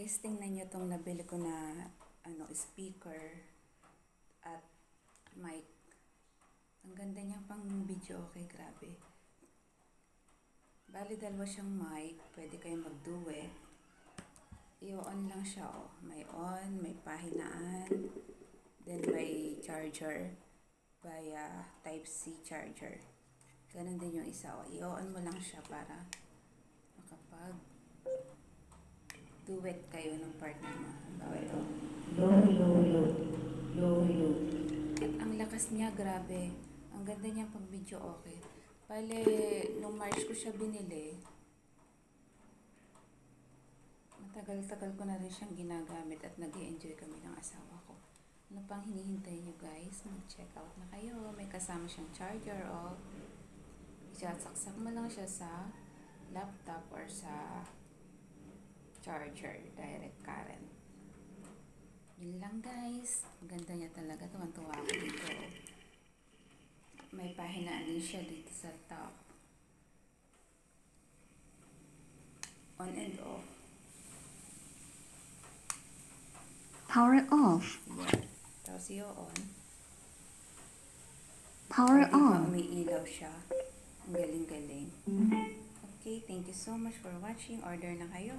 Guys, tingnan nyo itong nabili ko na speaker at mic. Ang ganda niya pang video, okay, grabe. Bali, dalawa siyang mic. Pwede kayong mag-duet. I-on lang siya, oh. May on, may pahinaan. Then, may charger. Via Type-C charger. Ganun din yung isa, oh. I-on mo lang siya para makapag-duet kayo ng partner mo. Halimbawa ito. Low, low, low. Low, low. At ang lakas niya, grabe. Ang ganda niya pag video, okay. Bale, nung March ko siya binili, matagal-tagal ko na rin siyang ginagamit at nag-i-enjoy kami ng asawa ko. Ano pang hinihintay nyo guys? Mag-check out na kayo. May kasama siyang charger, oh. Isasaksak mo lang siya sa laptop or sa charger, direct current. Yun lang guys. Ang ganda niya talaga. Tuwan-tuwa ako dito. May pahinaan din siya dito sa top. On and off. Power off. Yan. Tapos i-on. Power Pwede pa on. umiilaw siya. Ang galing-galing. Okay, thank you so much for watching. Order na kayo.